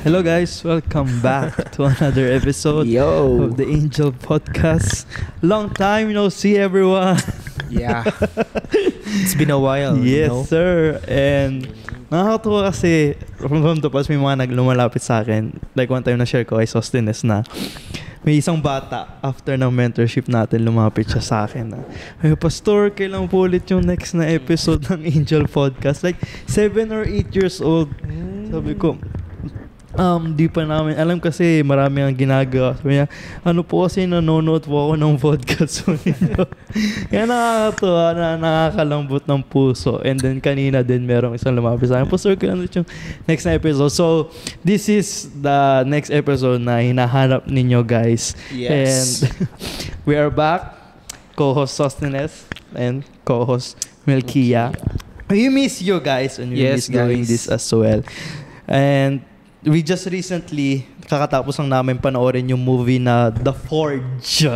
Hello guys, welcome back to another episode of the Angel Podcast. Long time no see everyone. Yeah. It's been a while. Yes, you know? sir. And nakakatuwa kasi from the past may mga naglumalapit sa akin. Like one time na-share ko kay Sostines na may isang bata after ng mentorship natin lumapit siya sa akin na, "Hey, Pastor, kailan po ulit yung next na episode ng Angel Podcast?" Like 7 or 8 years old. Sabi ko, di pa namin alam kasi marami ang ginagawa. Sabi niya, ano po kasi nanonood po ako ng podcast mo ninyo. Kaya nakakatuwa na nakakalambot ng puso. And then kanina din merong isang lumapit sa akin, "Pastor, kailan yung next na episode?" So, this is the next episode na hinahanap ninyo guys. Yes. And we are back. Co-host Sostines and co-host Melkia. We miss you guys and we miss doing this as well. And we just recently, kakatapos lang namin panoorin yung movie na The Forge.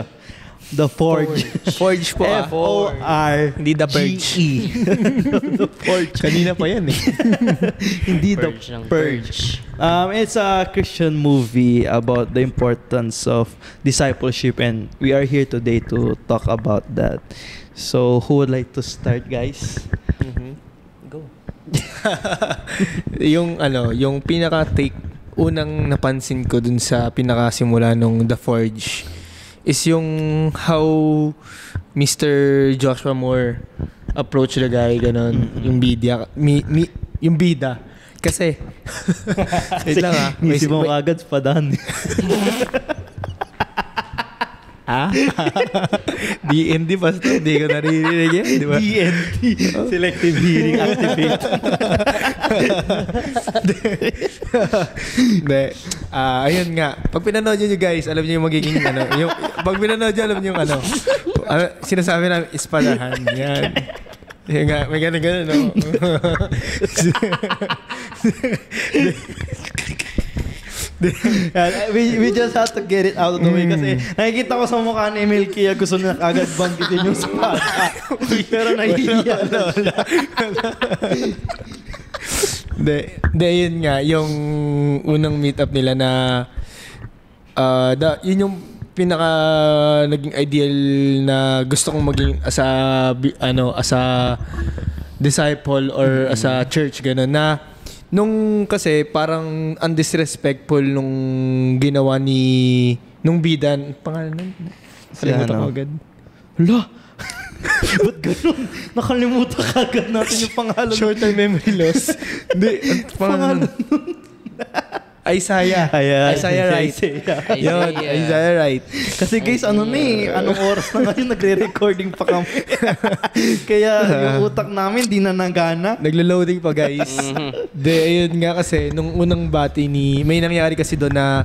The Forge. Forge po F-O-R-G-E. Hindi The Purge. The Forge. Kanina pa yan eh. Hindi The Purge. It's a Christian movie about the importance of discipleship and we are here today to talk about that. So, who would like to start, guys? Go. yung pinaka-take, unang napansin ko dun sa pinakasimula nung The Forge is yung how Mr. Joshua Moore approach the guy, ganon. Yung bida. Yung bida. Kasi, wait lang ah. Nisi mo agad padan. DND basta, hindi ko naririnig yan, di ba? DND, Selective Hearing Activate. Ayun nga. Pag pinanood nyo guys, alam nyo yung magiging pag pinanood nyo, alam nyo yung sinasabi namin, ispadahan. Yan. Yung nga, may gano'n, no? we just have to get it out of the way kasi nakikita ko sa mukha ni Melkia gusto na agad banggitin yung spot. Pero nahihiya. Hindi, yun nga. Yung unang meet-up nila na yun yung pinaka naging ideal na gusto kong maging as a disciple or as a church, gano'n na nung kasi parang undisrespectful nung ginawa nung bida, pangalan nun? Nakalimutan ko agad. Hala! Ba't ganun? Nakalimutan ka agad natin yung pangalan. Short-term memory loss. Hindi, pangalan nun? Isaiah Wright. Yun, Isaiah Wright. Kasi guys, anong oras na ngayon nagre-recording pa kami. Kaya yung utak namin di na nagana. Naglo-loading pa guys. Ayun nga kasi, nung unang bati may nangyari kasi doon na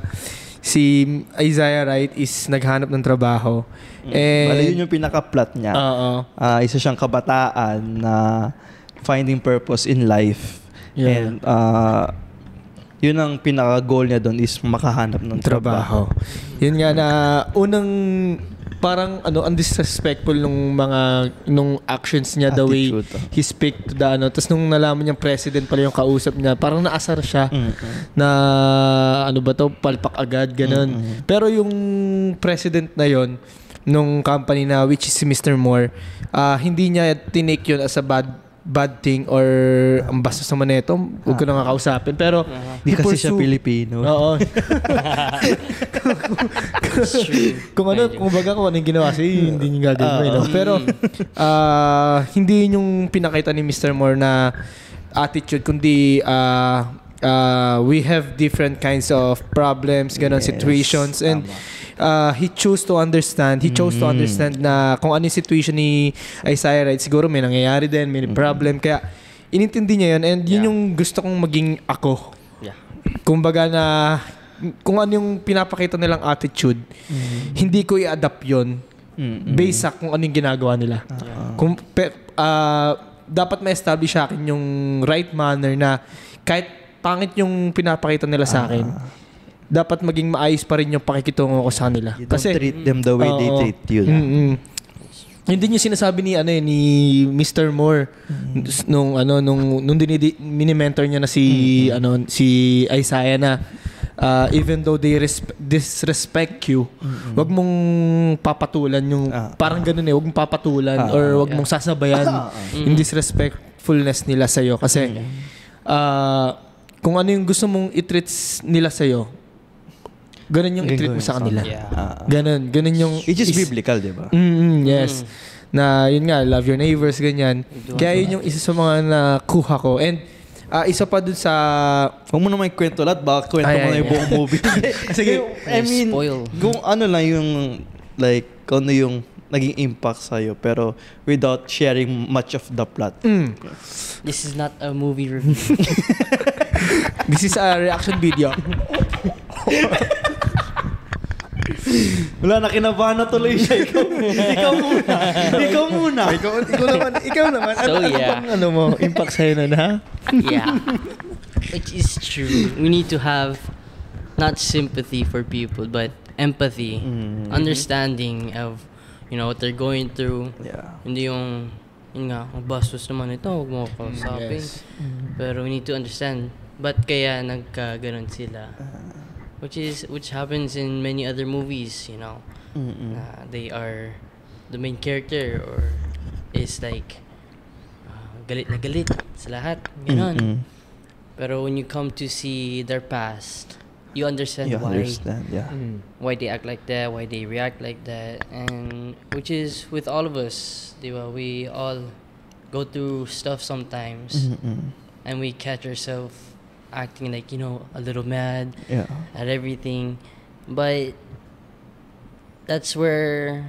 si Isaiah Wright is naghanap ng trabaho. Bale, yun yung pinaka-plot niya. Isa siyang kabataan na finding purpose in life. Yeah. And yun ang pinaka-goal niya doon is makahanap ng trabaho. Yun nga na unang parang undisrespectful nung actions niya, the way he speak to the tapos nung nalaman niyang president pala yung kausap niya, parang naasar siya na palpak agad, ganun. Pero yung president na yon nung company na which is si Mr. Moore, hindi niya tinake yun as a bad thing or ang bastos naman nito, huwag ko na nga kausapin. Pero, di kasi siya Pilipino. Oo. kung baga kung ano yung ginawa siya, hindi niya gagawin. Pero, hindi yung pinakita ni Mr. Moore na attitude, kundi we have different kinds of problems, ganon, situations, and he chose to understand na kung ano yung situation ni Isaiah Wright, siguro may nangyayari din, may problem, kaya inintindi niya yun, and yun yung gusto kong maging ako. Kumbaga na kung ano yung pinapakita nilang attitude, hindi ko i-adapt yun based sa kung ano yung ginagawa nila. Dapat ma-establish sa akin yung right manner na kahit pangit yung pinapakita nila sa akin, dapat maging maayos pa rin yung pakikitungo ko sa kanila. You don't treat them the way they treat you. Hindi niya sinasabi ni Mr. Moore nung mini-mentor niya na si Isaiah na even though they disrespect you, wag mong papatulan yung parang ganun wag mong papatulan or wag mong sasabayan yung disrespectfulness nila sa'yo kasi kung ano yung gusto mong i-treat nila sa'yo, ganun yung i-treat mo sa kanila. Ganun yung it is biblical, di ba? Yes. Na yun nga, love your neighbors, ganyan. Kaya yun yung isa sa mga nakuha ko. And isa pa dun sa... Huwag mo naman kwento lahat, baka kwento mo na yung buong movie. Sige, I mean, kung ano lang yung, like, kung ano yung naging impact sa'yo, pero without sharing much of the plot. This is not a movie review. This is a reaction video. Wala na, kinabahan na tuloy siya. Ikaw muna. Ikaw naman. So, yeah. Ano mo, impact sa'yo na ha? Yeah. Which is true. We need to have not sympathy for people, but empathy, understanding of, what they're going through. Yeah. Hindi yung nga, bastos naman ito, huwag mo kausapin. Yes. Pero we need to understand. Ba't kaya nagkaganon sila? Which happens in many other movies, they are the main character or is like galit na galit sa lahat, ganon. Pero when you come to see their past, you understand why they act like that, why they react like that, and which is with all of us, diba? We all go through stuff sometimes, and we catch ourselves acting like, a little mad at everything. But that's where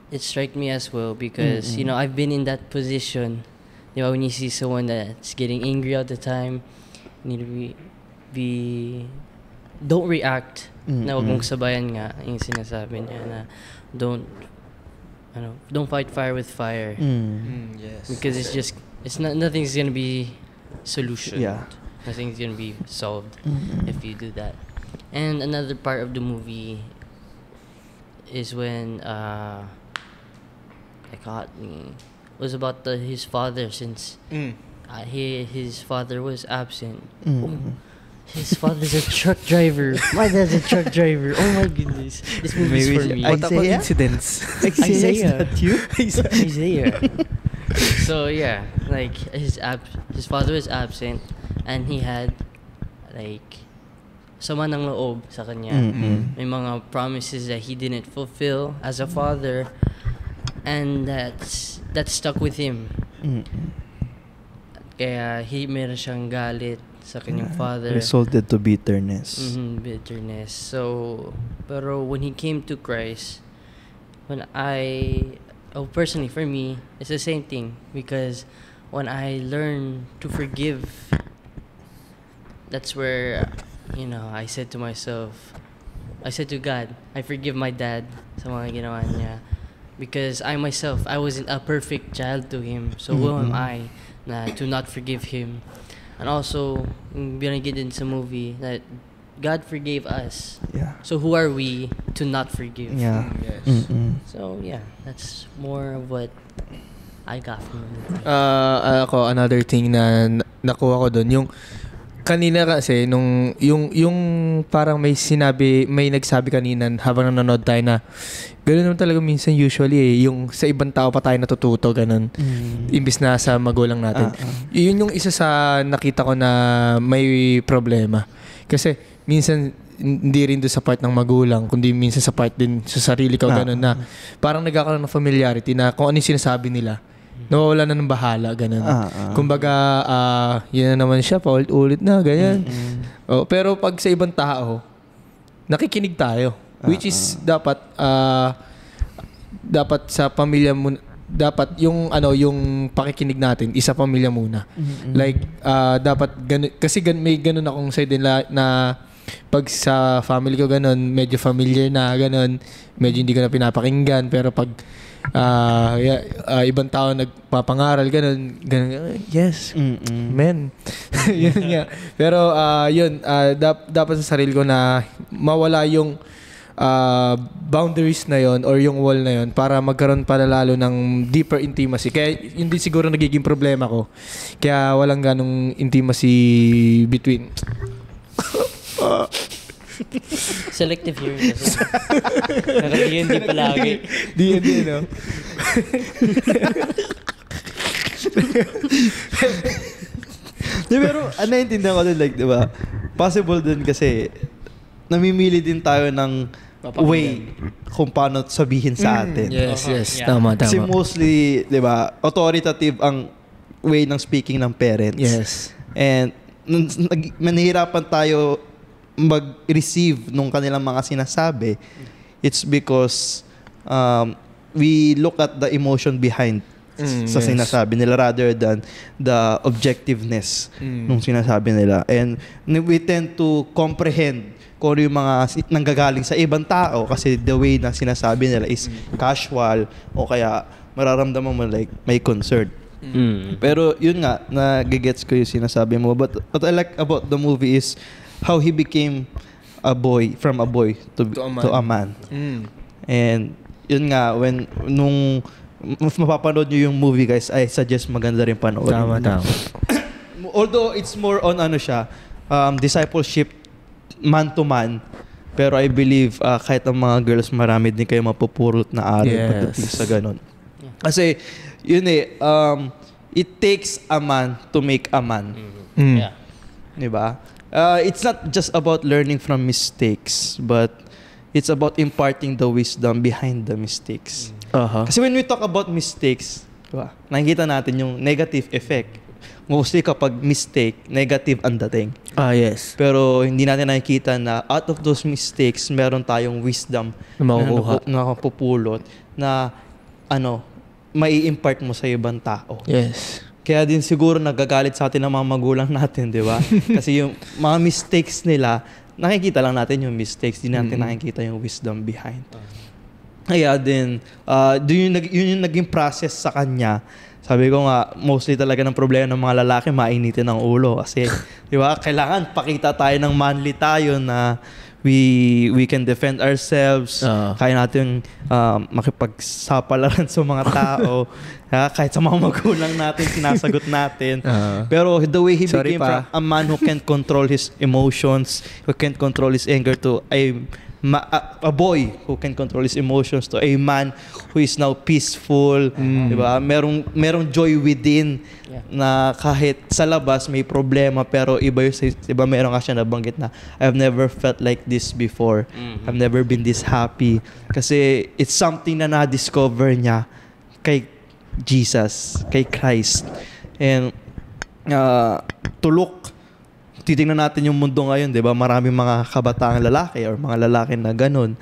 it struck me as well because, I've been in that position. When you see someone that's getting angry all the time, you need to be don't react. Na wag mong sabayan nga yung sinasabi niya na don't fight fire with fire. Yes. Because nothing's gonna be solution. Yeah. Nothing's gonna be solved if you do that. And another part of the movie is when was about his father since his father was absent. His father's a truck driver. My dad's a truck driver. Oh my goodness, this movie's for me. What about incidents? Isaiah. Is that you? Isaiah. So yeah, like his father was absent, and he had like sama ng loob sa kanya. May mga promises that he didn't fulfill as a father, and that stuck with him. Kaya meron siyang galit sa kanyang father. Resulted to bitterness. Bitterness. So, pero when he came to Christ, personally for me, it's the same thing because when I learned to forgive, that's where, I said to God, I forgive my dad sa mga ginawa niya because I myself, I wasn't a perfect child to him. So who am I to not forgive him? And also, binanggit din sa movie that God forgave us. Yeah. So who are we to not forgive? Yeah. Yes. So yeah, that's more of what I got from the movie. Ako, another thing na nakuha ko doon, yung kanina kasi yung parang may nagsabi kanina habang nanonood tayo na ganoon naman talaga minsan usually yung sa ibang tao pa tayo natututo ganun imbis na sa magulang natin. Yun yung isa sa nakita ko na may problema. Kasi minsan hindi rin doon sa part ng magulang kundi minsan sa part din sa sarili ko ganun na parang nagkakaroon ng familiarity na kung ano yung sinasabi nila nawawala na ng bahala, ganun. Kumbaga, yun na naman siya, paulit-ulit na, ganyan. Pero pag sa ibang tao, nakikinig tayo. Which is, dapat sa pamilya mo, dapat yung pakikinig natin, isa pamilya muna. Like, dapat, kasi may ganun akong side na pag sa family ko ganun, medyo familiar na, ganun, medyo hindi ko na pinapakinggan, pero pag ibang tao nagpapangaral ganun yes men yun nga pero dapat sa sarili ko na mawala yung boundaries na yon or yung wall na yon para magkaroon pa lalo ng deeper intimacy kaya yun din siguro nagiging problema ko kaya walang ganong intimacy between Selective hearing kasi. Naka-D&D palagi. D&D, no? Pero naiintindihan ko din, like, di ba? Possible din kasi namimili din tayo ng way kung paano sabihin sa atin. Yes, yes. Yeah. Tama. Kasi mostly, di ba, authoritative ang way ng speaking ng parents. Yes. And manihirapan tayo mag-receive nung kanilang mga sinasabi. It's because we look at the emotion behind sa sinasabi nila rather than the objectiveness nung sinasabi nila. And we tend to comprehend kung ano yung mga nanggagaling sa ibang tao kasi the way na sinasabi nila is casual o kaya mararamdaman mo like may concern. Pero yun nga, nagigets ko yung sinasabi mo. But what I like about the movie is how he became from a boy to a man. And yun nga, nung mapapanood nyo yung movie, guys, I suggest maganda rin panood. Tama. Although it's more on discipleship man to man, pero I believe kahit ang mga girls, marami din kayo mapupulot na aral pagdating sa ganun. Kasi yun it takes a man to make a man. Yeah. Diba? It's not just about learning from mistakes, but it's about imparting the wisdom behind the mistakes. Kasi when we talk about mistakes, diba, nakikita natin yung negative effect. Mostly kapag mistake, negative ang dating. Yes. Pero hindi natin nakikita na out of those mistakes, meron tayong wisdom na napupulot na mai impart mo sa ibang tao. Yes. Kaya din siguro nagagalit sa atin ang mga magulang natin, di ba? Kasi yung mga mistakes nila, nakikita lang natin yung mistakes, di natin nakikita yung wisdom behind. Kaya din, yun yung naging process sa kanya. Sabi ko nga, mostly talaga ng problema ng mga lalaki, mainitin ang ulo. Kasi, di ba, kailangan pakita tayo ng manly tayo na we can defend ourselves. Kaya natin makipagsapalaran sa mga tao. Kahit sa mga magulang natin, sinasagot natin. Pero the way he became from a man who can't control his emotions, who can't control his anger to a boy who can control his emotions to a man who is now peaceful, diba? Merong joy within na kahit sa labas may problema pero iba meron nga siya nabanggit na I've never felt like this before. I've never been this happy kasi it's something na na-discover niya kay Jesus, kay Christ. And titingnan natin yung mundo ngayon, 'di ba? Maraming mga kabataang lalaki or mga lalaki na ganun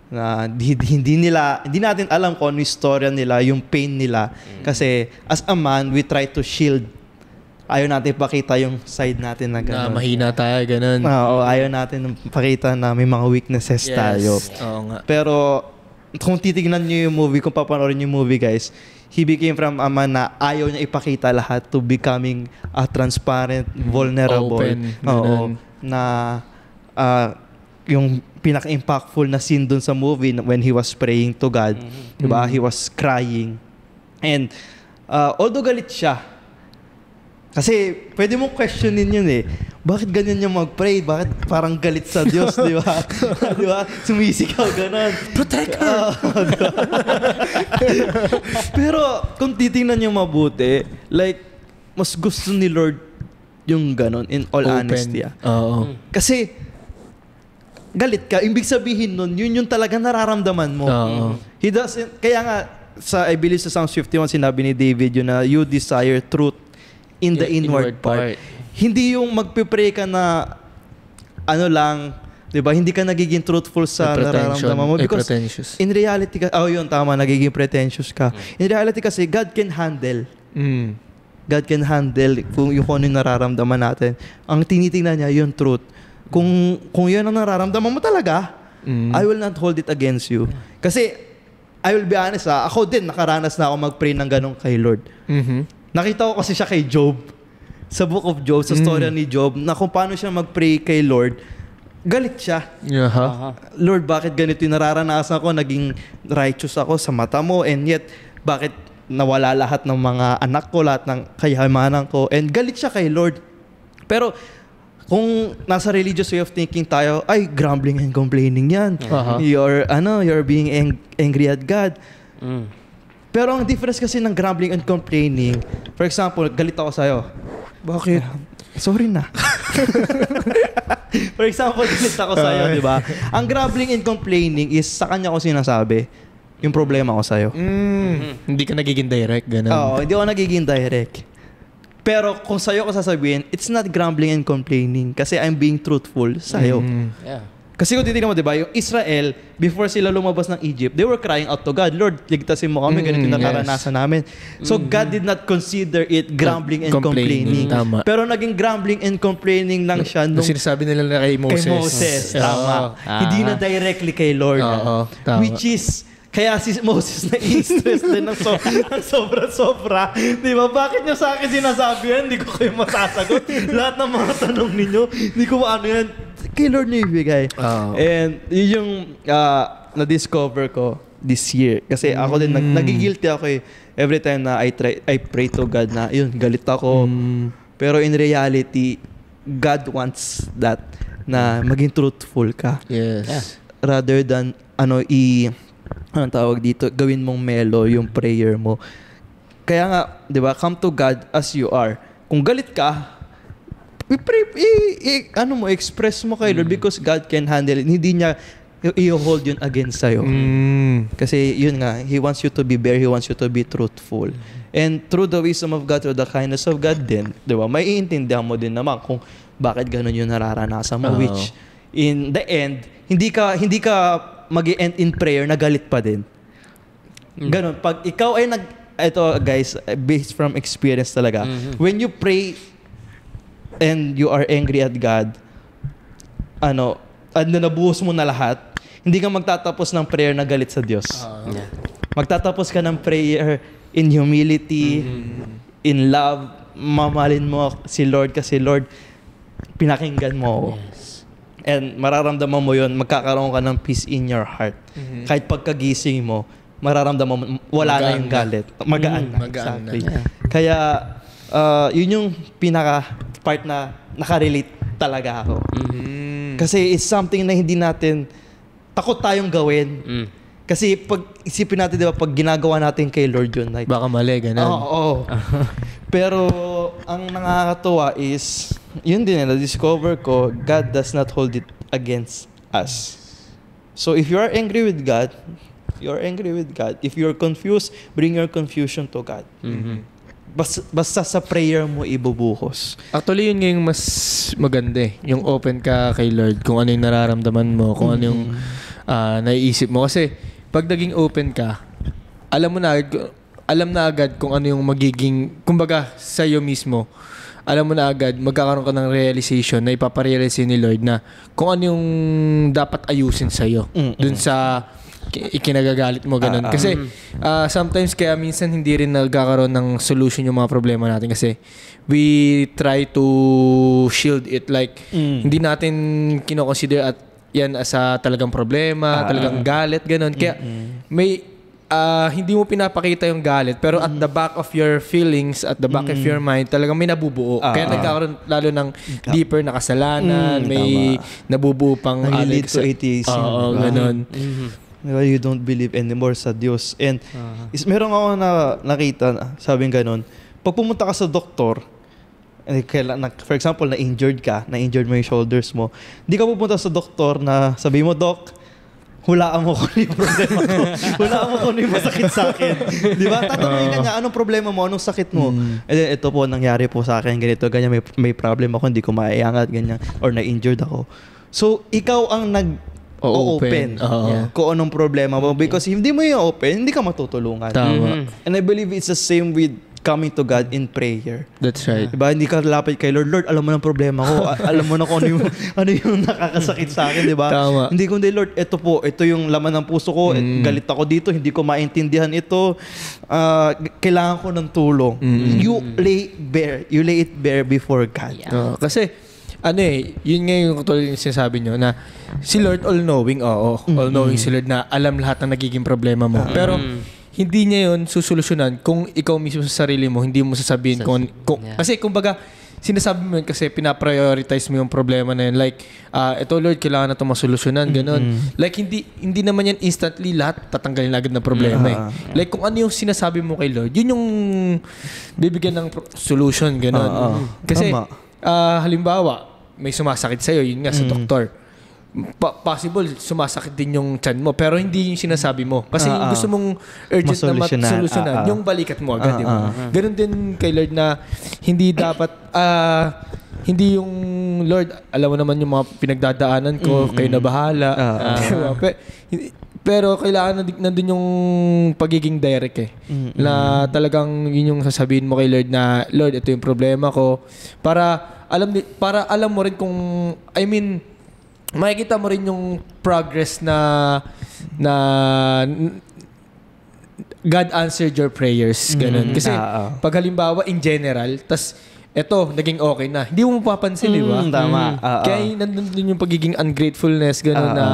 na hindi natin alam kung ano yung istorya nila, yung pain nila. Kasi as a man, we try to shield. Ayaw natin pakita yung side natin na ganun. Na mahina tayo, ganun. Ayaw natin pakita na may mga weaknesses tayo. Oo nga. Pero kung titignan niyo yung movie, kung papanoorin yung movie, guys, he became from a man na ayaw niya ipakita lahat to becoming transparent, vulnerable. Open. Na yung pinaka-impactful na scene dun sa movie when he was praying to God. Diba? He was crying. And although galit siya, kasi pwede mong questionin yun bakit ganyan yung mag-pray? Bakit parang galit sa Diyos, di ba? Di ba? Sumisigaw, ganon. Protect her! Pero kung titingnan niyo mabuti, like, mas gusto ni Lord yung ganon, in all honesty. Oo. Kasi, galit ka, ibig sabihin nun, yun yung talaga nararamdaman mo. He doesn't, kaya nga, I believe sa Psalms 51, sinabi ni David yun na, you desire truth in the inward part. Hindi yung magpipray ka na lang, 'di ba? Hindi ka nagiging truthful sa nararamdaman mo because in reality yun tama, nagiging pretentious ka. In reality kasi God can handle. God can handle kung ano yung nararamdaman natin. Ang tinitingnan niya yung truth. Kung yun ang nararamdaman mo talaga, I will not hold it against you. Kasi I will be honest, ako din nakaranas na ako mag-pray ng ganun kay Lord. Nakita ko kasi siya kay Job. Sa Book of Job, sa storya ni Job, na kung paano siya mag-pray kay Lord, galit siya. Lord, bakit ganito yung nararanasan ko? Naging righteous ako sa mata mo, and yet, bakit nawala lahat ng mga anak ko, lahat ng kayamanan ko? And galit siya kay Lord. Pero, kung nasa religious way of thinking tayo, ay, grumbling and complaining yan. You're being angry at God. Pero ang difference kasi ng grumbling and complaining, for example, galit ako sa'yo. Bakit? Sorry na. For example, galit ako sa'yo, di ba? Ang grumbling and complaining is sa kanya ko sinasabi yung problema ko sa'yo. Hindi ka nagiging direct, ganun. Oo, hindi ako nagiging direct. Pero kung sa'yo ko sasabihin, it's not grumbling and complaining kasi I'm being truthful sa'yo. Yeah. Kasi kung titignan mo, di ba, yung Israel, before sila lumabas ng Egypt, they were crying out to God, Lord, ligtasin mo kami, ganito yung nakaranasan namin. So God did not consider it grumbling and complaining. Tama. Pero naging grumbling and complaining lang siya nung sinasabi nila na kay Moses. Kay Moses, tama. Hindi na directly kay Lord. Tama. Which is, kaya si Moses na-stress din ng sobra-sobra. Di ba? Bakit niyo sa akin sinasabi yan? Hindi ko kayo masasagot. Lahat ng mga tanong ninyo, hindi ko ano yan. Kay Lord niyo ibigay. And yun yung na-discover ko this year. Kasi ako din, nagigilty ako eh. Every time na I pray to God na, yun, galit ako. Pero in reality, God wants that na maging truthful ka. Yes. Yeah. Rather than, anong tawag dito, gawin mong melo yung prayer mo. Kaya nga, di ba, come to God as you are. Kung galit ka, express mo kay Lord because God can handle it. Hindi niya i-hold yun against sa'yo. Kasi yun nga, He wants you to be bare, He wants you to be truthful. And through the wisdom of God, through the kindness of God din, di ba, may iintindihan mo din naman kung bakit ganun yung nararanasan mo. Which, in the end, hindi ka mag-end in prayer na galit pa din. Ganon. Pag ikaw ay ito guys, based from experience talaga. When you pray and you are angry at God, nabuhos mo na lahat, hindi ka magtatapos ng prayer na galit sa Diyos. Magtatapos ka ng prayer in humility, in love, mamahalin mo si Lord kasi Lord, pinakinggan mo ako. Yes. And mararamdaman mo yun, magkakaroon ka ng peace in your heart. Kahit pagkagising mo, mararamdaman mo, wala na yung galit. Magaan na. Exactly. Yeah. Kaya, yun yung pinaka-part na nakarelate talaga ako. Kasi it's something na hindi natin, takot tayong gawin. Kasi pag isipin natin, di ba, pag ginagawa natin kay Lord yun, like, Baka mali, ganun. Oo. Pero, ang nakakatuwa is, yun din, na-discover ko, God does not hold it against us. So, if you are angry with God, you're angry with God. If you're confused, bring your confusion to God. Basta sa prayer mo ibubuhos. Actually, yun nga yung mas maganda eh. Yung open ka kay Lord, kung ano yung nararamdaman mo, kung ano yung naiisip mo. Kasi, pag naging open ka, alam na agad kung ano yung magiging, kumbaga, sa'yo mismo, alam mo na agad, magkakaroon ka ng realization na ipaparealize ni Lord na kung ano yung dapat ayusin sa'yo. Dun sa ikinagagalit mo, ganun. Kasi sometimes kaya minsan hindi rin nagkakaroon ng solution yung mga problema natin kasi we try to shield it like hindi natin kinoconsider at yan as a talagang problema, talagang galit, ganun. Kaya may hindi mo pinapakita yung galit pero at the back of your feelings, at the back of your mind, talagang may nabubuo. Kaya nagkakaroon lalo ng deeper na kasalanan, may nabubuo pang nag-lead to atheism. Oo, ganun. You don't believe anymore sa Diyos. And meron ako nakita, sabing ganun, pag pumunta ka sa doktor, for example, na-injured mo yung shoulders mo, hindi ka pupunta sa doktor na sabi mo, Doc, hulaan mo kung ano yung problema ko. Hulaan mo kung ano yung masakit sa akin. Di ba? Tatanungin ka niya, anong problema mo? Anong sakit mo? And then, ito po, nangyari po sa akin, ganito, ganyan, may problem ako, hindi ko maiangat, ganyan, or na-injured ako. So, ikaw ang nag-open kung anong problema mo. Because if hindi mo yung open, hindi ka matutulungan. Tama. And I believe it's the same with coming to God in prayer. That's right. Diba? Hindi ka lapit kay Lord. Lord, alam mo ng problema ko. Alam mo na kung ano yung nakakasakit sa akin, diba? Tama. Hindi kundi, Lord, ito yung laman ng puso ko. Galit ako dito. Hindi ko maintindihan ito. Kailangan ko ng tulong. You lay it bare before God. Yeah. Kasi, yun nga yung tuloy yung sinasabi nyo na si Lord all-knowing, all-knowing si Lord na alam lahat ng nagiging problema mo. Pero, hindi niya yun susolusyonan kung ikaw mismo sa sarili mo, hindi mo sasabihin kasi kumbaga, sinasabi mo yun kasi pinaprioritize mo yung problema na yun. Like, ito Lord, kailangan na ito masolusyonan, ganun. Like, hindi naman yan instantly lahat tatanggalin agad na problema eh. Like, kung ano yung sinasabi mo kay Lord, yun yung bibigyan ng solution, ganun. Kasi, halimbawa, may sumasakit sa'yo, yun nga, sa doktor. Possible, sumasakit din yung tiyan mo, pero hindi yung sinasabi mo. Kasi yung gusto mong urgent na masolusyonan, yung balikat mo agad, di ba? Ganun din kay Lord na hindi dapat, hindi yung Lord, alam mo naman yung mga pinagdadaanan ko, kayo na bahala. Diba? Pero kailangan nandun yung pagiging direct eh. Na talagang yun yung sasabihin mo kay Lord na, Lord, ito yung problema ko. Para alam mo rin kung, I mean, makikita mo rin yung progress na God answered your prayers. Ganun. Kasi pag halimbawa in general, tas eto, naging okay na. Hindi mo mapapansin, di ba? Tama. Kaya nandun yung pagiging ungratefulness, gano'n na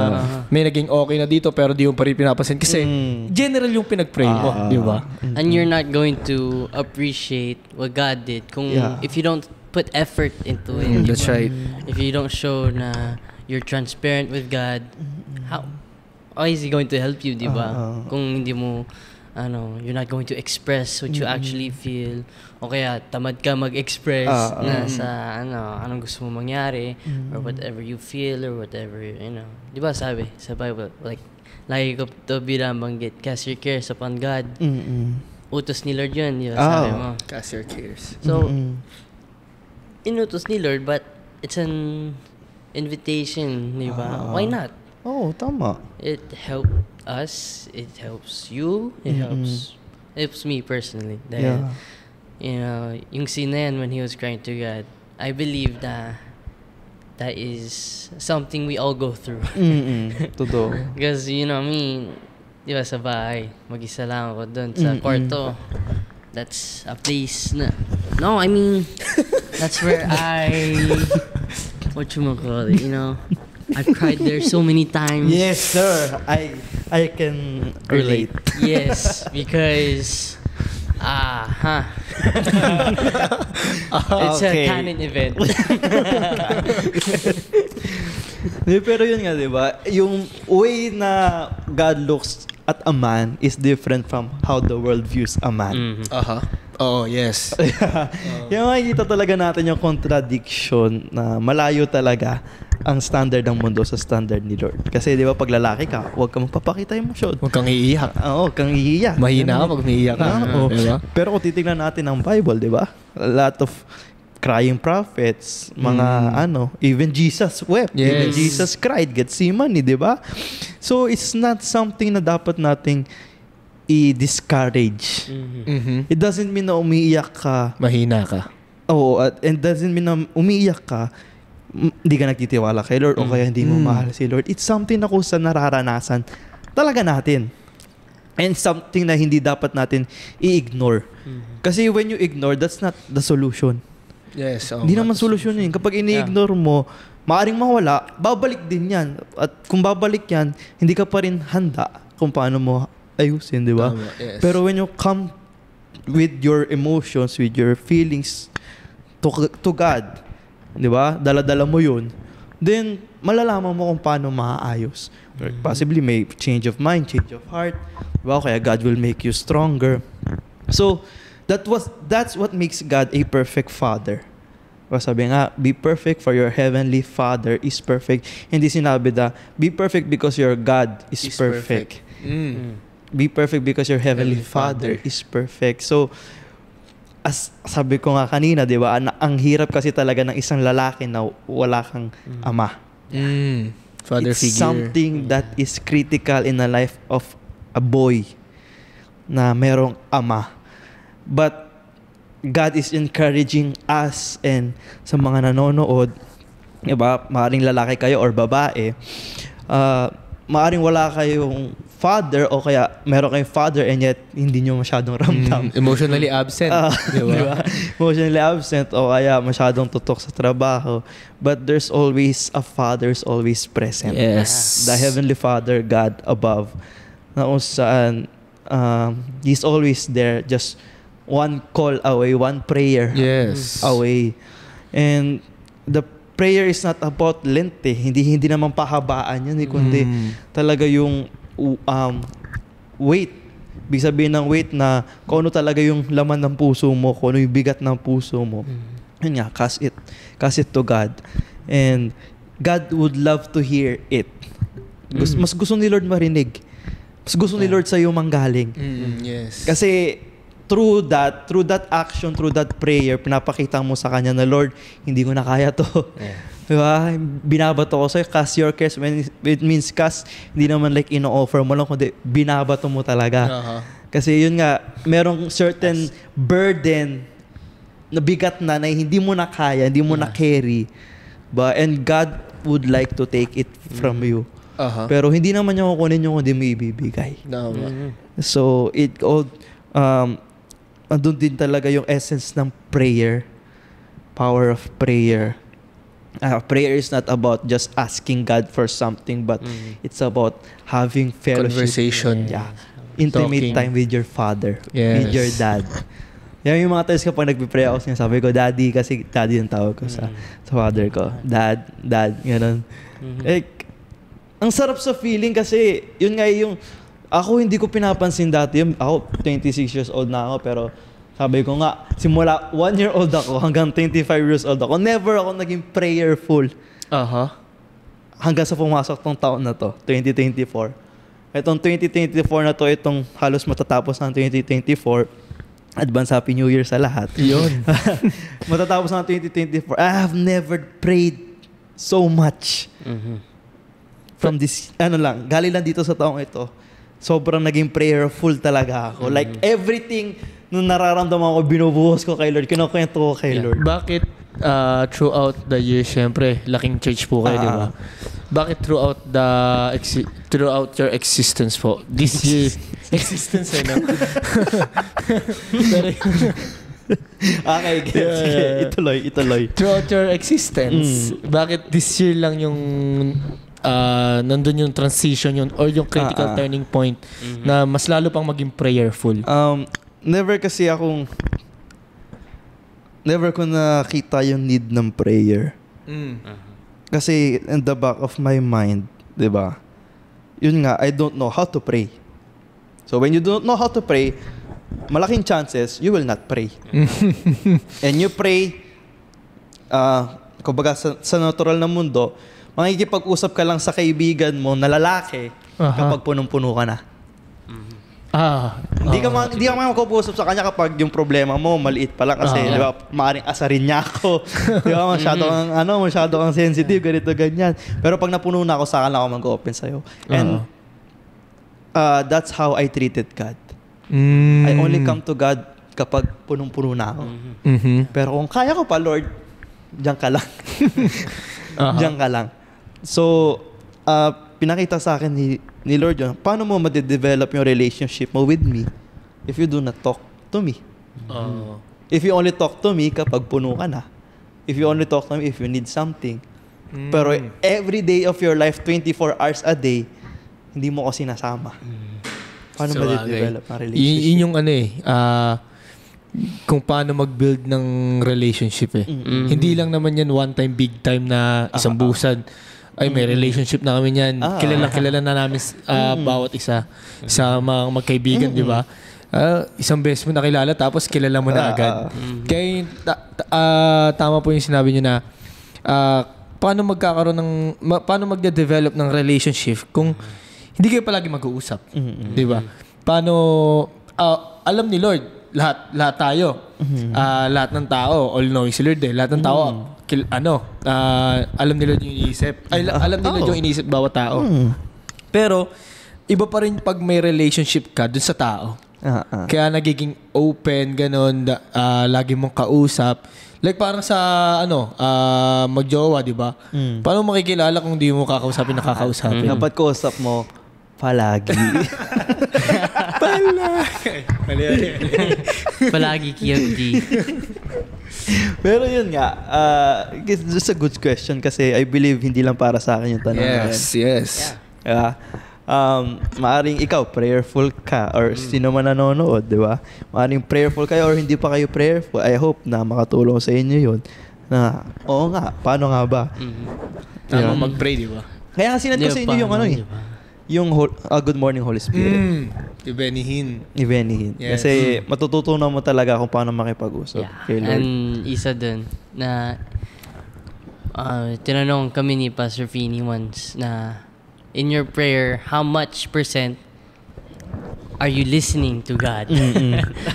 may naging okay na dito pero di mo pa rin pinapansin. Kasi general yung pinag-pray mo, di ba? And you're not going to appreciate what God did if you don't put effort into it. That's right. If you don't show na you're transparent with God, how is He going to help you, di ba? Kung hindi mo, you're not going to express what you actually feel, o kaya tamad ka mag-express na sa anong gusto mo mangyari, or whatever you feel, or whatever, di ba sabi sa Bible, like, lagi ko ito binabanggit, cast your cares upon God. Utos ni Lord yun, di ba sabi mo? Cast your cares. So, inutos ni Lord, but it's an invitation, di ba? Why not? Tama. It helped us. It helps you. It helps me personally. Dahil, yung scene na yan when he was crying to God, I believe that is something we all go through. Totoo. Because, me, di ba sa bahay, mag-isa lang ako doon sa kwarto. That's a place na... No, I mean, that's where what you call it, I've cried there so many times. Yes, sir. I can relate. Yes, because it's a canon event. Pero yun nga, di ba? Yung way na God looks at a man is different from how the world views a man. Oh, yes. Yung makikita talaga natin yung contradiction na malayo talaga ang standard ng mundo sa standard ni Lord. Kasi di ba pag lalaki ka, huwag ka magpapakita emotion. Huwag kang iiyak. Oo, kang iiyak. Mahina ka pag umiiyak ka. Diba? Pero kung titignan natin ang Bible, di ba? A lot of crying prophets, mga even Jesus wept. Yes. Even Jesus cried, Gethsemane, di ba? So it's not something na dapat nating i-discourage. It doesn't mean na umiiyak ka. Mahina ka. Oo, and doesn't mean na umiiyak ka, hindi ka nagtitiwala kay Lord o kaya hindi mo mahal si Lord. It's something na kung saan nararanasan talaga natin. And something na hindi dapat natin i-ignore. Kasi when you ignore, that's not the solution. Yes. Hindi naman solusyon yun. Kapag ini-ignore mo, maaring mawala, babalik din yan. At kung babalik yan, hindi ka pa rin handa kung paano mo ayusin, di ba? Yes. Pero when you come with your emotions, with your feelings to God, di ba? Dala-dala mo yun, then malalaman mo kung paano maaayos. Possibly may change of mind, change of heart, di ba? Kaya God will make you stronger. So, that's what makes God a perfect Father. Sabi nga, be perfect for your heavenly Father is perfect. Hindi sinabi na, be perfect because your God is perfect. Be perfect because your heavenly Father is perfect. So, as sabi ko nga kanina, di ba, ang hirap kasi talaga ng isang lalaki na wala kang ama. Father It's figure. something that is critical in the life of a boy na merong ama. But God is encouraging us and sa mga nanonood, diba, maaring lalaki kayo or babae, maaring wala kayong father o kaya meron kayong father and yet hindi nyo masyadong ramdam. Emotionally absent. Diba? Emotionally absent o kaya masyadong tutok sa trabaho. But there's always a father's always present. Yes. The Heavenly Father, God above, na kung saan He's always there, just one call away, one prayer Yes. away. And the prayer is not about length eh. Hindi naman pahabaan yan eh, kundi talaga yung weight. Ibig sabihin ng weight na kung ano talaga yung laman ng puso mo, kung ano yung bigat ng puso mo. Yun nga, cast it to God. And God would love to hear it. Mas gusto ni Lord marinig. Mas gusto ni Lord sa'yo manggaling. Yes. Kasi through that action, through that prayer, pinapakita mo sa Kanya na, Lord, hindi ko na kaya to. Diba? Binabato ko sa'yo, cast your cares. When it means cast, hindi naman like ino-offer mo lang, kundi binabato mo talaga. Kasi yun nga, merong certain burden na bigat na hindi mo na kaya, hindi mo na carry. And God would like to take it from you. Pero hindi naman niya kukunin yung kundi mo ibibigay. So, it all, andun din talaga yung essence ng prayer. Power of prayer. Prayer is not about just asking God for something, but it's about having fellowship. Conversation. Yeah. Intimate Talking. time with your father. Yes. With your dad. Yan yung mga times kapag nagpipray ako, sinasabi ko, Daddy, kasi Daddy yung tawag ko sa father ko. Dad, gano'n. Like, ang sarap sa feeling kasi, yun nga yung, ako hindi ko pinapansin dati. Ako, 26 years old na ako, pero sabi ko nga, simula 1 year old ako hanggang 25 years old ako, never ako naging prayerful. Hanggang sa pumasok tong taon na to, 2024. Itong 2024 na to, itong halos matatapos ng 2024, advance Happy New Year sa lahat. Yun. Matatapos ng 2024, I have never prayed so much. From this, galing lang dito sa taong ito, sobrang naging prayerful talaga ako. Like, everything nung nararamdaman ko, binubuhos ko kay Lord, kinukwento ko kay Lord. Bakit throughout the year, syempre, laking church po kayo, di ba? Bakit throughout your existence po, this year, existence no? Okay, sige, ituloy. Throughout your existence, bakit this year lang yung nandun yung transition yun or yung critical turning point na mas lalo pang maging prayerful? Never ko nakita yung need ng prayer. Kasi in the back of my mind, di ba? Yun nga, I don't know how to pray. So when you don't know how to pray, malaking chances you will not pray. And you pray, kumbaga sa natural na mundo, makikipag-usap ka lang sa kaibigan mo na lalaki kapag punong-puno ka na. Hindi ka makapag-usap sa kanya kapag yung problema mo maliit pa lang kasi di ba, maaaring asarin niya ako. Di ba, masyado kang sensitive, ganito, ganyan. Pero pag napuno na ako, saka lang ako mag-open sa'yo. And that's how I treated God. I only come to God kapag punong-puno na ako. Pero kung kaya ko pa, Lord, diyan ka lang. Diyan ka lang. So, pinakita sa akin ni Lord yun, paano mo ma-develop yung relationship mo with me if you do not talk to me? If you only talk to me kapag puno ka na. If you only talk to me if you need something. Pero every day of your life, 24 hours a day, hindi mo ko sinasama. Paano so, ma-develop ang relationship? Yun yung kung paano mag-build ng relationship eh. Hindi lang naman yan one time, big time na isang busan. Ay, may relationship na kami yan. Kilala na namin bawat isa sa mga magkaibigan, di ba? Isang beses mo nakilala tapos kilala mo na agad. Kaya tama po yung sinabi nyo na paano magde-develop ng relationship kung hindi kayo palagi mag-uusap. Di ba? Paano, alam ni Lord, lahat tayo, lahat ng tao, all knowing si Lord eh, lahat ng tao, alam ni Lord yung iniisip. Alam ni Lord yung iniisip bawat tao. Pero, iba pa rin pag may relationship ka dun sa tao. Kaya nagiging open, ganun, lagi mong kausap. Like parang sa, magjowa, di ba? Paano makikilala kung di mo kakausapin na kakausapin? Dapat kausap mo, palagi. Palagi, QFD. Pero yun nga, it's just a good question kasi I believe hindi lang para sa akin yung tanong na yan. Yes. Maaring ikaw, prayerful ka or sino man nanonood, di ba? Maaring prayerful kayo or hindi pa kayo prayerful. I hope na makatulong sa inyo yun. Na, oo nga, paano nga ba? Tama mag-pray, di ba? Kaya sinad ko sa inyo yung ano eh. Yung Good Morning Holy Spirit. Ibenihin. Yes. Kasi matututunan mo talaga kung paano makipag-usap kay Lord. And isa dun, na tinanong kami ni Pastor Feeney once na in your prayer, how much percent are you listening to God?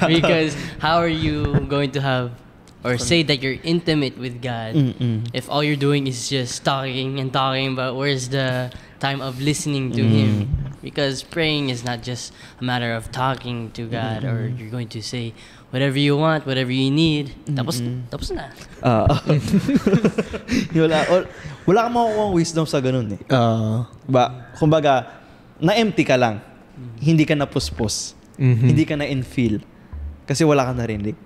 Because how are you going to have or say that you're intimate with God if all you're doing is just talking and talking, but where's the time of listening to Him? Because praying is not just a matter of talking to God or you're going to say whatever you want, whatever you need. Tapos na. Wala kang makukuha wisdom sa ganun eh. Kumbaga, na-empty ka lang. Hindi ka na-puspos. Hindi ka na-infeel. Kasi wala ka narinig.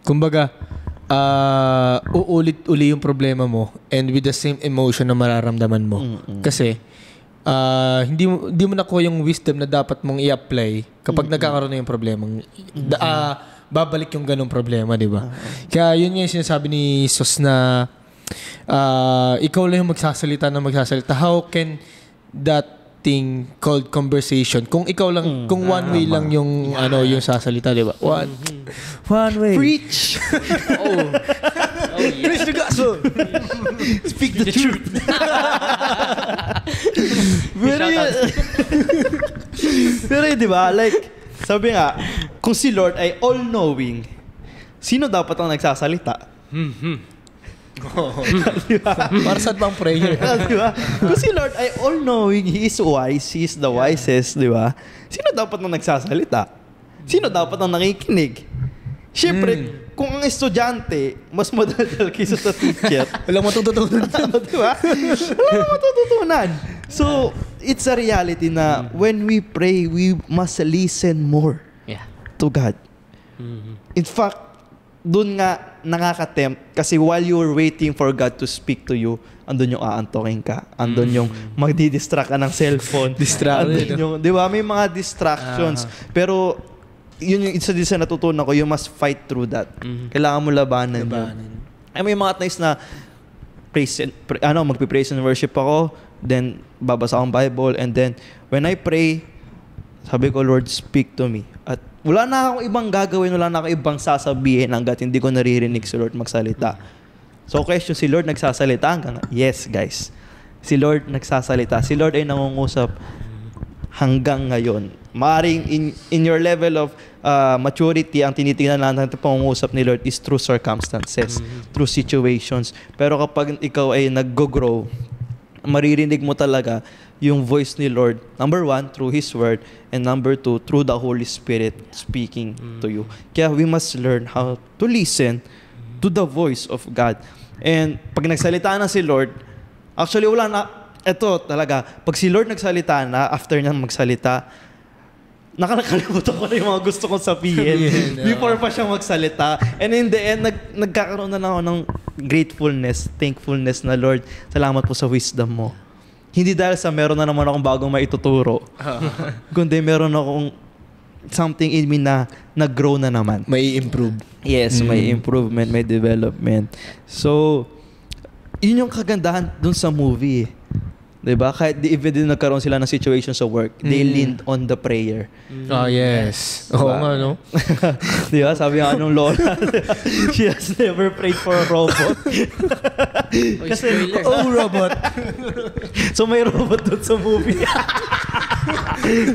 Kumbaga, uulit-uli yung problema mo and with the same emotion na mararamdaman mo. Kasi, hindi mo nakuha yung wisdom na dapat mong i-apply kapag nagkakaroon na yung problema. Babalik yung ganung problema, di ba? Kaya yun yung sinasabi ni Jesus na ikaw lang yung magsasalita. How can that thing called conversation kung ikaw lang kung one way lang yung yung sasalita, di ba? One way. Preach. Preach the gospel. Speak the truth. Pero di ba, like sabi nga, kung si Lord ay all-knowing, sino dapat ang nagsasalita? Diba? Para saan bang prayer? Diba? Kung si Lord ay all-knowing, He is wise, He is the wisest, di ba? Sino dapat ang nagsasalita? Sino dapat ang nakikinig? Siyempre, kung ang estudyante, mas madadal kaysa sa teacher. Walang matututunan. Diba? Walang matututunan. So, it's a reality na when we pray, we must listen more to God. In fact, doon nga nakaka-tempt kasi while you're waiting for God to speak to you, andun yung aantokin ka. Andun yung magdi-distract ka ng cellphone. Andun yung, di ba? May mga distractions. Pero, yun yung isa din sa natutunan ko, you must fight through that. Kailangan mo labanan yun. Ay, may mga times na magpi-praise and worship ako, then babasa akong Bible, and then when I pray, sabi ko, Lord, speak to me. At wala na akong ibang gagawin, wala na akong ibang sasabihin hanggat hindi ko naririnig si Lord magsalita. So, question, si Lord nagsasalita hanggang? Yes, guys. Si Lord nagsasalita. Si Lord ay nangungusap hanggang ngayon. Maaring in your level of maturity, ang tinitingnan natin ng pangungusap ni Lord is through circumstances, through situations. Pero kapag ikaw ay nag-grow, maririnig mo talaga yung voice ni Lord, number 1, through His Word, and number 2, through the Holy Spirit speaking to you. Kaya we must learn how to listen to the voice of God. And pag nagsalita na si Lord, actually wala na, eto talaga, pag si Lord nagsalita na, after niya magsalita, nakakalimutan ko na yung mga gusto kong sabihin before pa siya magsalita. And in the end, nagkakaroon na ako ng gratefulness, thankfulness na, Lord, salamat po sa wisdom mo. Hindi dahil sa meron na naman akong bagong maituturo, kundi meron akong something in me na nag-grow na naman. May improve. Yes, may improvement, may development. So, yun yung kagandahan dun sa movie. Diba? Kahit even din nagkaroon sila ng situation sa work, they leaned on the prayer. Yes. Oo nga, no? Diba? Sabi nga nung lola, she has never prayed for a robot. Kasi, robot. So may robot doon sa movie.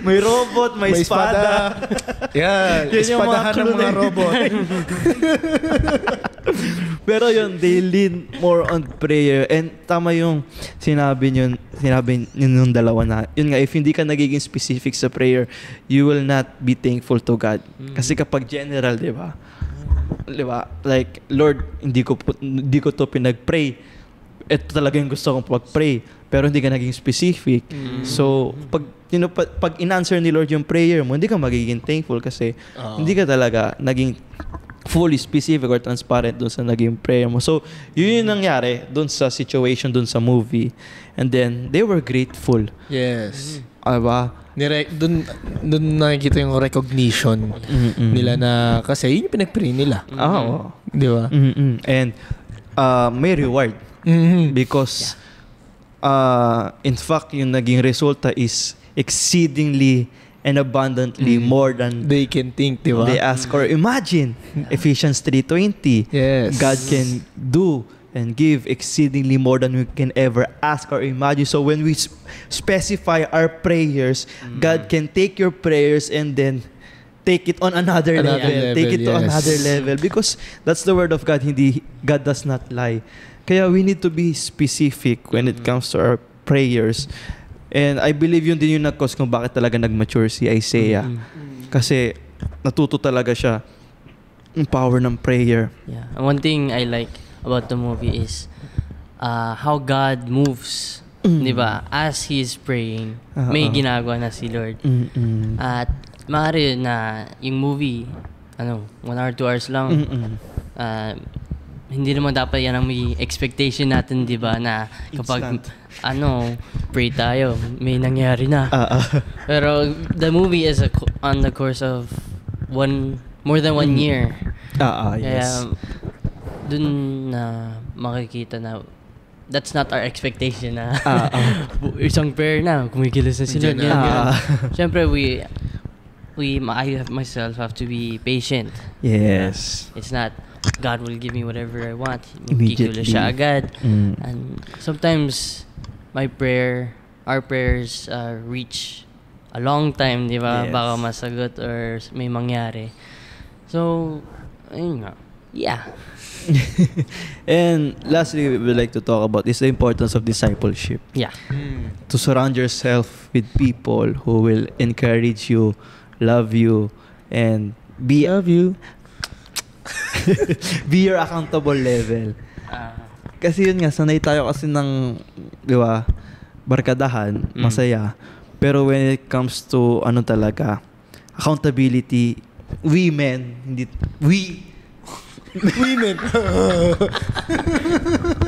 May robot, may espada. Yeah, espadahan ng mga robot. Pero yun, they lean more on prayer. And tama yung sinabi nyo yung dalawa na, yun nga, if hindi ka nagiging specific sa prayer, you will not be thankful to God. Kasi kapag general, di ba? Like, Lord, hindi ko to pinag-pray. Ito talaga yung gusto kong pag-pray. Pero hindi ka naging specific. So, pag in-answer ni Lord yung prayer mo, hindi ka magiging thankful kasi hindi ka talaga naging fully specific or transparent dun sa naging prayer mo. So, yun yung nangyari dun sa situation dun sa movie. And then, they were grateful. Yes. Diba? Doon nakikita yung recognition nila na kasi yun yung pinag-pray nila. Oo. Di ba? And may reward. Mhm. Because in fact, yung naging resulta is exceedingly and abundantly more than They can think, di ba? they ask or imagine. Ephesians 3:20. Yes. God can do and give exceedingly more than we can ever ask or imagine. So when we specify our prayers, God can take your prayers and then take it on another, Another level. Take it to level, yes. another level. Because that's the word of God. God does not lie. Kaya we need to be specific when it comes to our prayers. And I believe yun din yung nag-cause kung bakit talaga nag-mature si Isaiah. Kasi natuto talaga siya yung power ng prayer. Yeah. And one thing I like about the movie is how God moves. Di ba? As He's praying, may ginagawa na si Lord. At maaari na yung movie, 1 hour, 2 hours lang. Hindi naman dapat yan ang may expectation natin, di ba? Na kapag, pray tayo, may nangyari na. Pero the movie is on the course of more than 1 year. Yes. Kaya, dun na makikita na that's not our expectation na isang prayer na, kumikilos na sila. Siyempre, I myself have to be patient. Yes. It's not, God will give me whatever I want. Immediately. Magkikilos siya agad. And sometimes, our prayers reach a long time, di ba? Yes. Baka masagot or may mangyari. So, ayun nga. Yeah. And lastly, we would like to talk about is the importance of discipleship. Yeah. To surround yourself with people who will encourage you, love you, and be you. be your accountable level. Kasi yun nga, sanay tayo kasi ng, di ba, barkadahan, masaya. Pero when it comes to, talaga, accountability, women.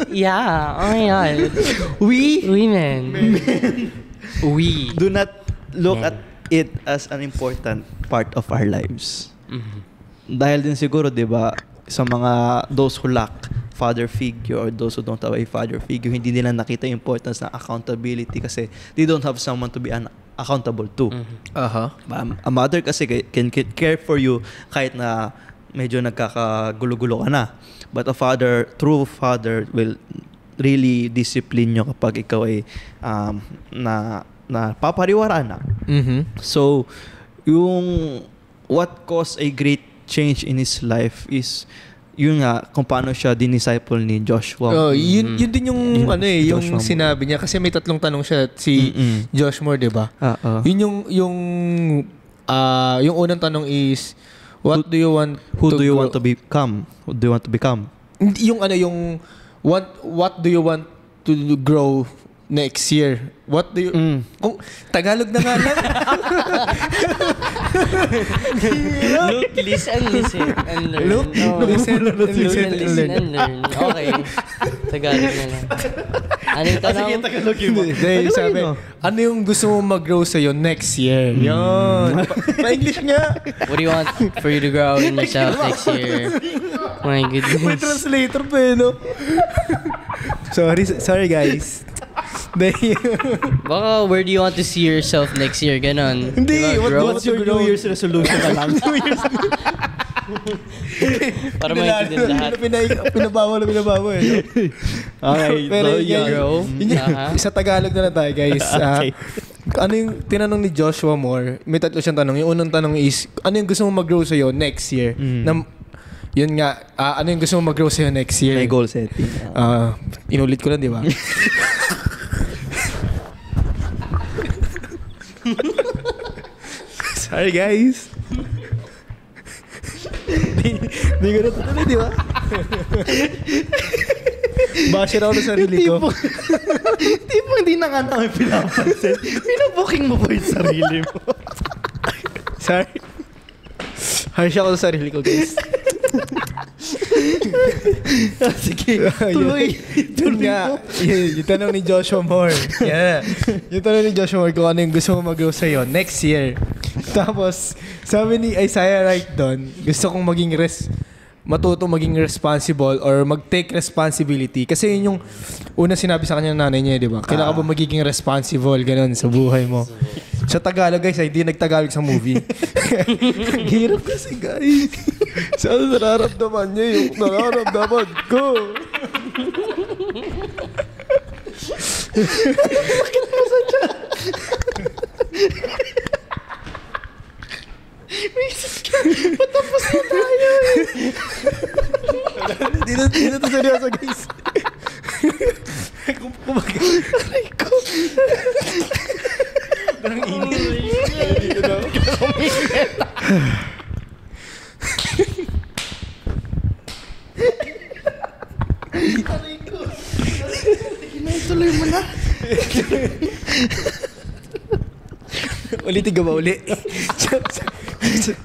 Yeah. Oh my God. Women. We. Do not look Men. at it as an important part of our lives. Dahil din siguro, di ba, sa mga those who lack father figure or those who don't have a father figure, hindi nila nakita yung importance ng accountability kasi they don't have someone to be accountable to. A mother kasi can care for you kahit na medyo nagkakagulo-gulo ka na. But a true father will really discipline nyo kapag ikaw ay na papariwara na. So, yung what caused a great change in his life is yun nga kung paano siya dinisciple ni Joshua. Yun din yung yung sinabi niya kasi may 3 tanong siya si Josh Moore, 'di ba? Yun yung unang tanong is who do you want to become? Yung what do you want to grow next year? What do you... Kung Tagalog na nga lang. Look, listen and learn. Look, listen and learn. Okay. Tagalog na lang. Anong tanong? Sige, Tagalogin mo. Sabi, ano yung gusto mo mag-grow sa'yo next year? Yun. Pa-English nga. What do you want for you to grow in yourself next year? My goodness. May translator pa no? Sorry guys. Baka, where do you want to see yourself next year? Ganon. Hindi, What's your New Year's resolution na lang? Para maintindihan lahat. Pinabawal. Okay, Pero so yun. Sa Tagalog na lang tayo, guys. Okay. Ano yung tinanong ni Joshua Moore? May 3 siyang tanong. Yung unang tanong is, ano yung gusto mo mag-grow sa'yo next year? Yun nga, ano yung gusto mo mag-grow sa'yo next year? May goal setting. Inulit ko lang, di ba? Sorry, guys. Di ko natutuloy, di ba? Basher ako sa sarili ko. Tipo hindi na nga namin pinapansin. Pinabuking mo po yung sarili mo. Sorry. Harsh ako sa sarili ko, guys. Sige, tuloy. Yun nga, yung tanong ni Joshua Moore. Yeah. Yung tanong ni Joshua Moore kung ano yung gusto mo mag-grow sa'yo next year. Tapos, sabi ni Isaiah Wright doon, gusto kong maging matuto maging responsible or mag-take responsibility. Kasi yun yung una sinabi sa kanya ng nanay niya, di ba? Kailangan ba magiging responsible ganun sa buhay mo? Sa Tagalog, guys, hindi nagtagalog sa movie. Ang hirap kasi, guys. Sa nararamdaman niya yung nararamdaman ko. Bakit mo sa tiyan? Misis ka, patapos na tayo eh. Di na to seryoso, guys. Aray ko. Parang init. Dito na ako. Aray ko. Tuloy mo na. Ulitin ka ba uli?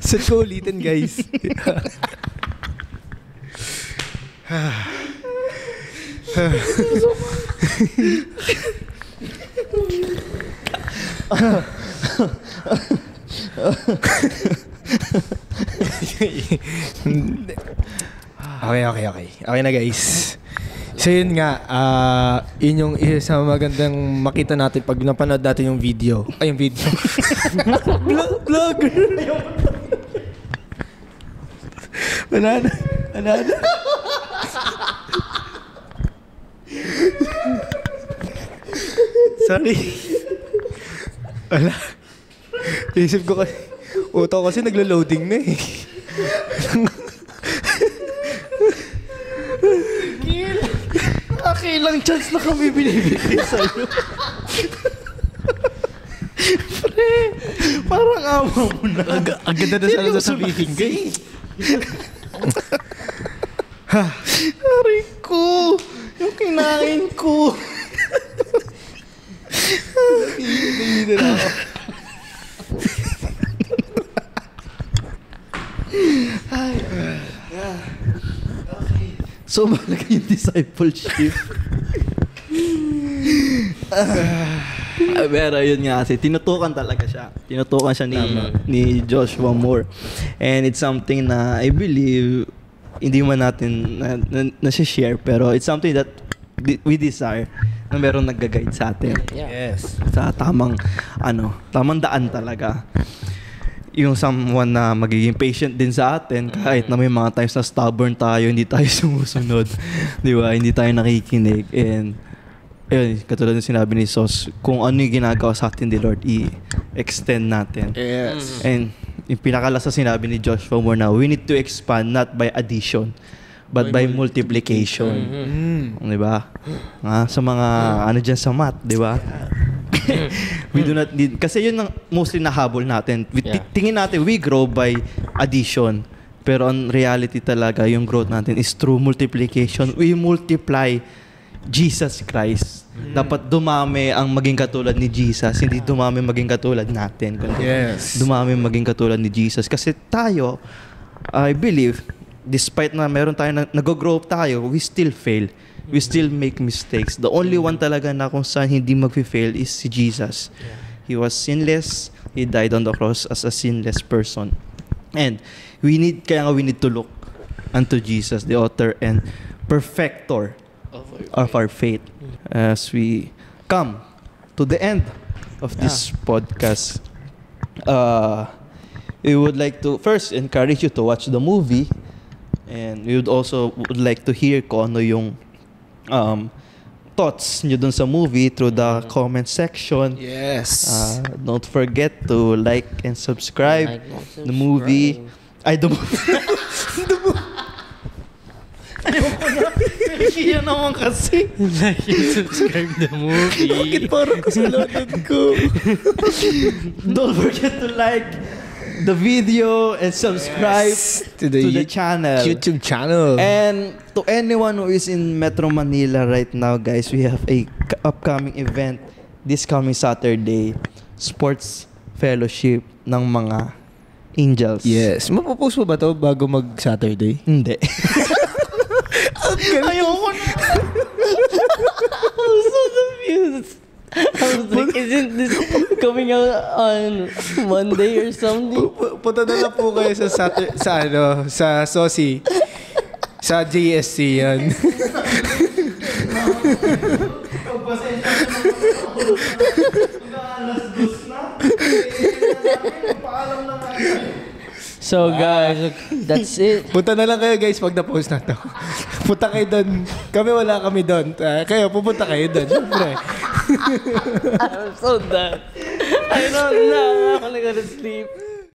Saan ko ulitin, guys? Okay. Okay na, guys. So yun nga, yun yung isa sa magandang makita natin pag napanood natin yung video. Ay, yung video. Vlogger! Banana. Sorry. Wala. Isip ko kasi, utak kasi naglo-loading na eh. Ilang chance na kami binibigay sa'yo. Pre, parang awa mo na. Ang ganda na sana sasabihin ka eh. Aray ko, yung kinain ko. Hindi na ako. Ay, so, malaga yung discipleship. Pero yun nga kasi, tinutukan talaga siya. Tinutukan siya ni Joshua Moore. And it's something na I believe, hindi man natin na-share, pero it's something that we desire na merong nag-guide sa atin. Yes. Sa tamang daan talaga. Yung someone na magiging patient din sa atin kahit na may mga times na stubborn tayo, hindi tayo sumusunod. Di ba? Hindi tayo nakikinig. And yun, katulad ng sinabi ni Sos, kung ano yung ginagawa sa atin ni Lord, i-extend natin. Yes. And yung pinakalasa sinabi ni Joshua Moore na we need to expand not by addition but by multiplication. Di ba? Sa mga dyan sa math, di ba? We do not need, kasi yun ang mostly nahabol natin. Tingin natin we grow by addition, pero ang reality talaga yung growth natin is through multiplication. We multiply Jesus Christ. Dapat dumami ang maging katulad ni Jesus, hindi dumami maging katulad natin. Yes. Dumami maging katulad ni Jesus kasi tayo, I believe, despite na meron tayo nag-grow up tayo, we still fail. We still make mistakes. The only one talaga na kung saan hindi mag-fail is si Jesus. Yeah. He was sinless. He died on the cross as a sinless person. And we need to look unto Jesus, the author and perfecter of our faith. As we come to the end of this podcast, we would like to first encourage you to watch the movie, and we would like to hear kung ano yung thoughts nyo dun sa movie through the comment section. Yes. Don't forget to like and subscribe the movie. Ay, the movie. Ayoko na. Yan naman kasi. Like and subscribe the movie. Bakit parang kasalanan ko? Don't forget to like the video and subscribe to the channel. YouTube channel. And to anyone who is in Metro Manila right now, guys, we have a upcoming event this coming Saturday. Sports Fellowship ng mga Angels. Yes. Mapopost mo ba to bago mag-Saturday? Hindi. Ayoko na. I'm so confused. I was like, isn't this coming out on Monday or something? Punta na lang po kayo sa Sosi. Sa JSC yan. So guys, that's it. Punta na lang kayo guys pag na-post na to. Punta kayo doon. Kami wala kami doon. Kayo, pupunta kayo doon. Siyempre. I'm so done. I don't know. I'm gonna go to sleep.